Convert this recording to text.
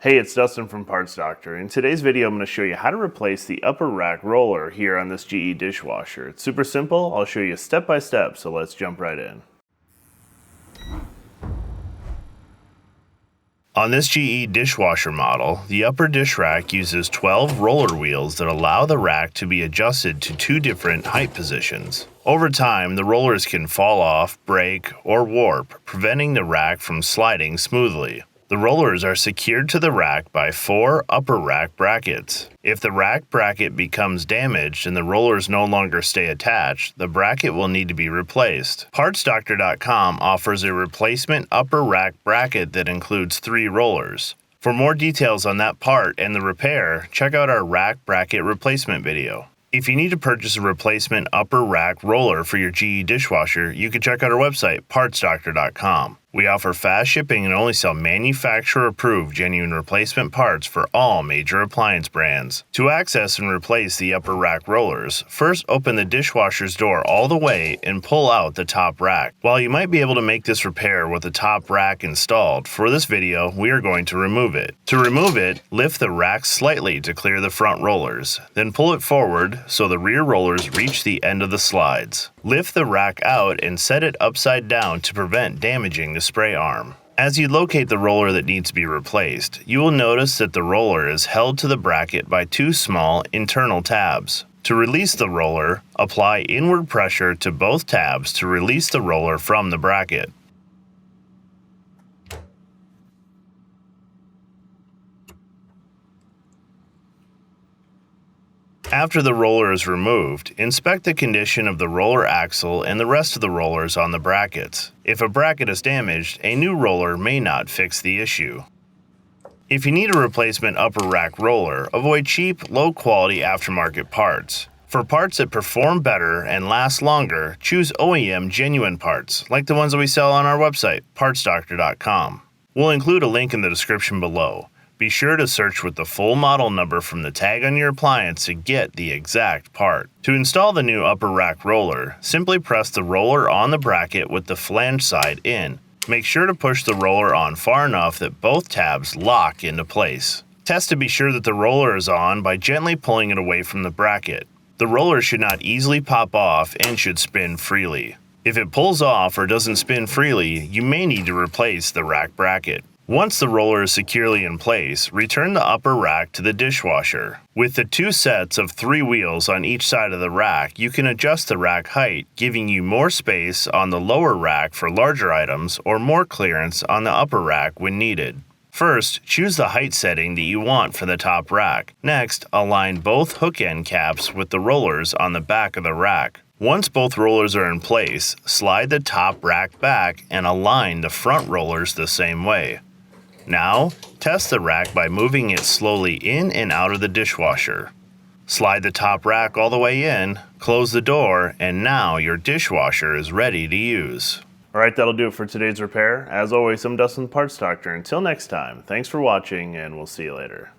Hey, it's Dustin from Parts Doctor. In today's video, I'm going to show you how to replace the upper rack roller here on this GE dishwasher. It's super simple. I'll show you step by step, so let's jump right in. On this GE dishwasher model, the upper dish rack uses 12 roller wheels that allow the rack to be adjusted to two different height positions. Over time, the rollers can fall off, break, or warp, preventing the rack from sliding smoothly. The rollers are secured to the rack by 4 upper rack brackets. If the rack bracket becomes damaged and the rollers no longer stay attached, the bracket will need to be replaced. PartsDoctor.com offers a replacement upper rack bracket that includes 3 rollers. For more details on that part and the repair, check out our rack bracket replacement video. If you need to purchase a replacement upper rack roller for your GE dishwasher, you can check out our website, PartsDoctor.com. We offer fast shipping and only sell manufacturer-approved genuine replacement parts for all major appliance brands. To access and replace the upper rack rollers, first open the dishwasher's door all the way and pull out the top rack. While you might be able to make this repair with the top rack installed, for this video, we are going to remove it. To remove it, lift the rack slightly to clear the front rollers, then pull it forward so the rear rollers reach the end of the slides. Lift the rack out and set it upside down to prevent damaging the spray arm. As you locate the roller that needs to be replaced, you will notice that the roller is held to the bracket by 2 small internal tabs. To release the roller, apply inward pressure to both tabs to release the roller from the bracket. After the roller is removed, inspect the condition of the roller axle and the rest of the rollers on the brackets. If a bracket is damaged, a new roller may not fix the issue. If you need a replacement upper rack roller, avoid cheap, low-quality aftermarket parts. For parts that perform better and last longer, choose OEM genuine parts, like the ones that we sell on our website, PartsDoctor.com. We'll include a link in the description below. Be sure to search with the full model number from the tag on your appliance to get the exact part. To install the new upper rack roller, simply press the roller on the bracket with the flange side in. Make sure to push the roller on far enough that both tabs lock into place. Test to be sure that the roller is on by gently pulling it away from the bracket. The roller should not easily pop off and should spin freely. If it pulls off or doesn't spin freely, you may need to replace the rack bracket. Once the roller is securely in place, return the upper rack to the dishwasher. With the 2 sets of 3 wheels on each side of the rack, you can adjust the rack height, giving you more space on the lower rack for larger items or more clearance on the upper rack when needed. First, choose the height setting that you want for the top rack. Next, align both hook end caps with the rollers on the back of the rack. Once both rollers are in place, slide the top rack back and align the front rollers the same way. Now, test the rack by moving it slowly in and out of the dishwasher. Slide the top rack all the way in, close the door, and now your dishwasher is ready to use. Alright, that'll do it for today's repair. As always, I'm Dustin, Parts Doctor. Until next time, thanks for watching, and we'll see you later.